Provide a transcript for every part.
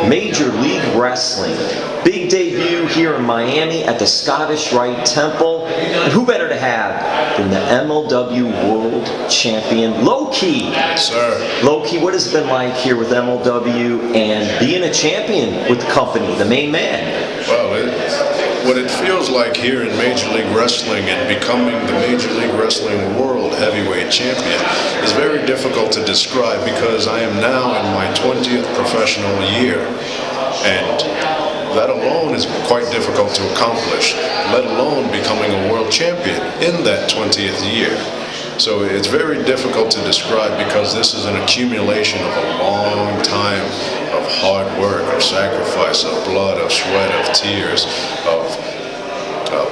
Major League Wrestling. Big debut here in Miami at the Scottish Rite Temple. And who better to have than the MLW World Champion Low Ki? Yes, sir. Low Ki, what has it been like here with MLW and being a champion with the company, the main man? Well, what it feels like here in Major League Wrestling and becoming the Major League Wrestling World Heavyweight Champion is very difficult to describe because I am now in my 20th professional year. And that alone is quite difficult to accomplish, let alone becoming a world champion in that 20th year. So it's very difficult to describe because this is an accumulation of a long time of hard work, of sacrifice, of blood, of sweat, of tears, of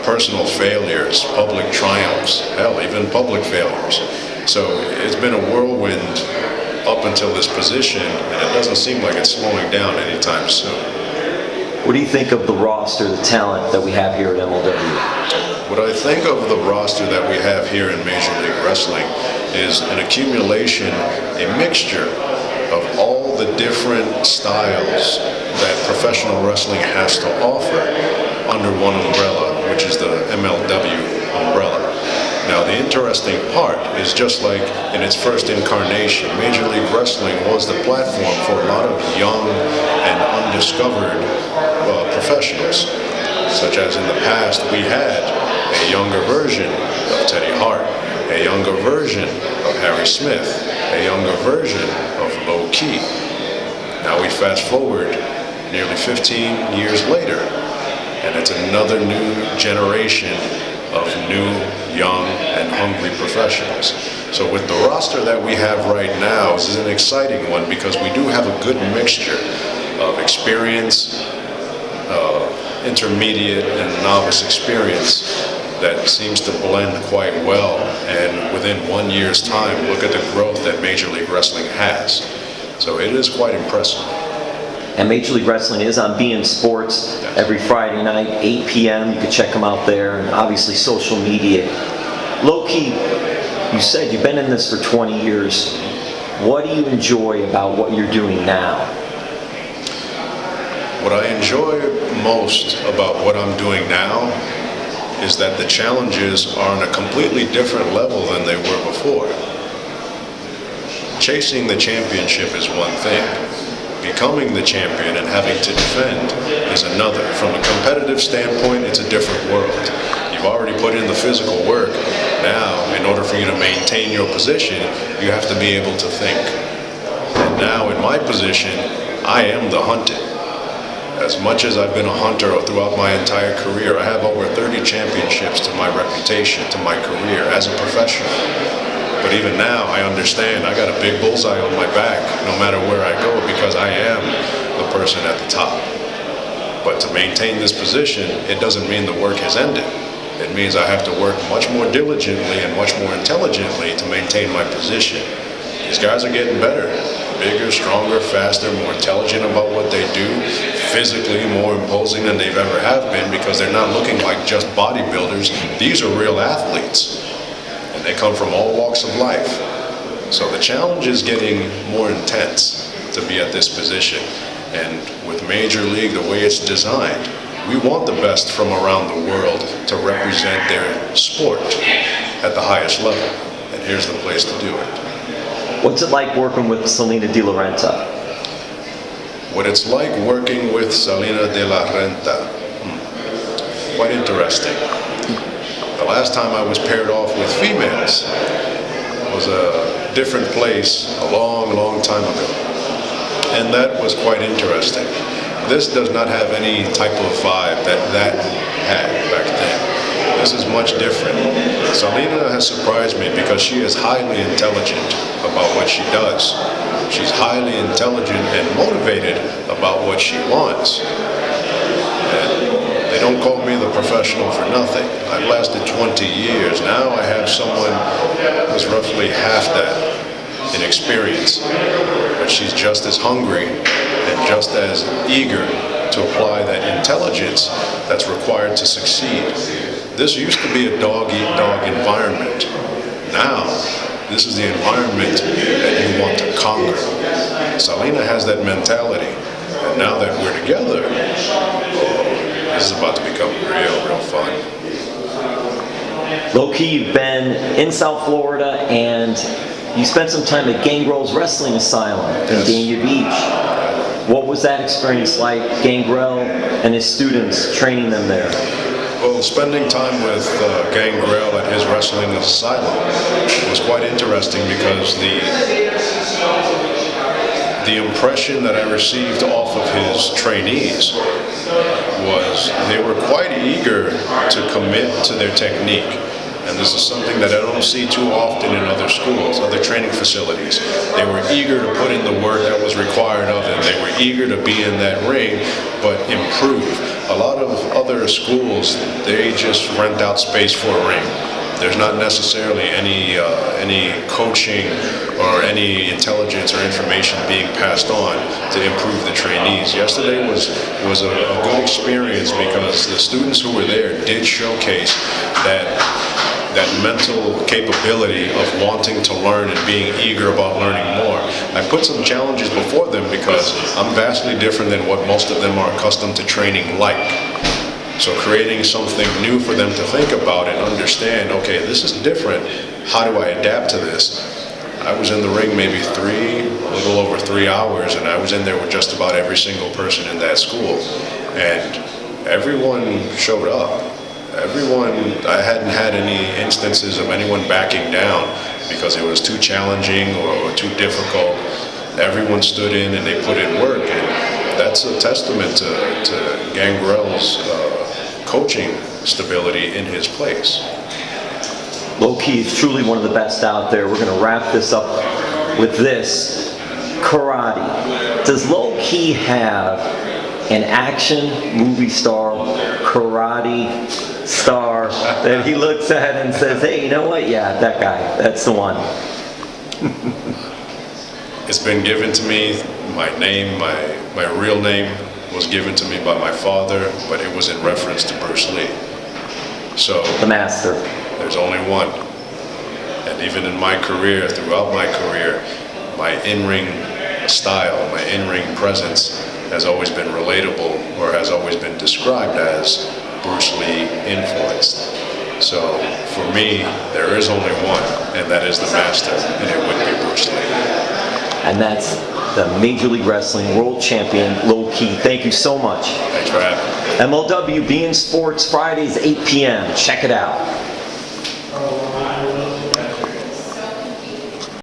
personal failures, public triumphs, hell, even public failures. So it's been a whirlwind up until this position, and it doesn't seem like it's slowing down anytime soon. What do you think of the roster, the talent that we have here at MLW? What I think of the roster that we have here in Major League Wrestling is an accumulation, a mixture of all the different styles that professional wrestling has to offer under one umbrella, which is the MLW umbrella. Now, the interesting part is just like in its first incarnation, Major League Wrestling was the platform for a lot of young and undiscovered professionals, such as in the past we had a younger version of Teddy Hart, a younger version of Harry Smith, a younger version of Low Ki. Now we fast forward nearly 15 years later, and it's another new generation of new, young, and hungry professionals. So with the roster that we have right now, this is an exciting one because we do have a good mixture of experience, intermediate and novice experience that seems to blend quite well, and within 1 year's time, look at the growth that Major League Wrestling has. So it is quite impressive. And Major League Wrestling is on beIN Sports every Friday night, 8 p.m. You can check them out there, and obviously social media. Low Ki, you said you've been in this for 20 years. What do you enjoy about what you're doing now? What I enjoy most about what I'm doing now is that the challenges are on a completely different level than they were before. Chasing the championship is one thing. Becoming the champion and having to defend is another. From a competitive standpoint, it's a different world. You've already put in the physical work. Now, in order for you to maintain your position, you have to be able to think. And now, in my position, I am the hunted. As much as I've been a hunter throughout my entire career, I have over 30 championships to my reputation, to my career as a professional. But even now, I understand I got a big bullseye on my back no matter where I go because I am the person at the top. But to maintain this position, it doesn't mean the work has ended. It means I have to work much more diligently and much more intelligently to maintain my position. These guys are getting better. Bigger, stronger, faster, more intelligent about what they do, physically more imposing than they've ever have been because they're not looking like just bodybuilders. These are real athletes, and they come from all walks of life. So the challenge is getting more intense to be at this position. And with Major League, the way it's designed, we want the best from around the world to represent their sport at the highest level. And here's the place to do it. What's it like working with Salina De La Renta? What it's like working with Salina De La Renta? Quite interesting. The last time I was paired off with females was a different place a long, long time ago. And that was quite interesting. This does not have any type of vibe that had back then. This is much different. Salina has surprised me because she is highly intelligent about what she does. She's highly intelligent and motivated about what she wants. And they don't call me the professional for nothing. I've lasted 20 years. Now I have someone who's roughly half that in experience. But she's just as hungry and just as eager to apply that intelligence that's required to succeed. This used to be a dog-eat-dog environment. Now, this is the environment that you want to conquer. Salina has that mentality. And now that we're together, this is about to become real fun. Low Ki, you've been in South Florida and you spent some time at Gangrel's Wrestling Asylum in Dania Beach. What was that experience like, Gangrel and his students, training them there? Well, spending time with Gangrel at his wrestling asylum was quite interesting because the impression that I received off of his trainees was they were quite eager to commit to their technique. And this is something that I don't see too often in other schools, other training facilities. They were eager to put in the work that was required of them. They were eager to be in that ring, but improve. A lot of other schools, they just rent out space for a ring. There's not necessarily any coaching or any intelligence or information being passed on to improve the trainees. Yesterday was a good experience because the students who were there did showcase that mental capability of wanting to learn and being eager about learning more. I put some challenges before them because I'm vastly different than what most of them are accustomed to training like. So creating something new for them to think about and understand, okay, this is different. How do I adapt to this? I was in the ring maybe a little over 3 hours, and I was in there with just about every single person in that school. And everyone showed up. I hadn't had any instances of anyone backing down because it was too challenging or too difficult. Everyone stood in and they put in work, and that's a testament to Gangrel's coaching stability in his place. Low Ki is truly one of the best out there. We're going to wrap this up with this. Karate. Does Low Ki have an action movie star, karate star that he looks at and says, hey, you know what? Yeah, that guy. That's the one. It's been given to me. My name, my real name was given to me by my father, but it was in reference to Bruce Lee. So the master. There's only one. And even in my career, throughout my career, my in-ring style, my in-ring presence has always been relatable or has always been described as Bruce Lee influenced. So for me, there is only one, and that is the master, and it would be Bruce Lee. And that's the Major League Wrestling World Champion, Low Ki. Thank you so much. Thanks for having me. MLW beIN Sports, Fridays, 8 p.m. Check it out.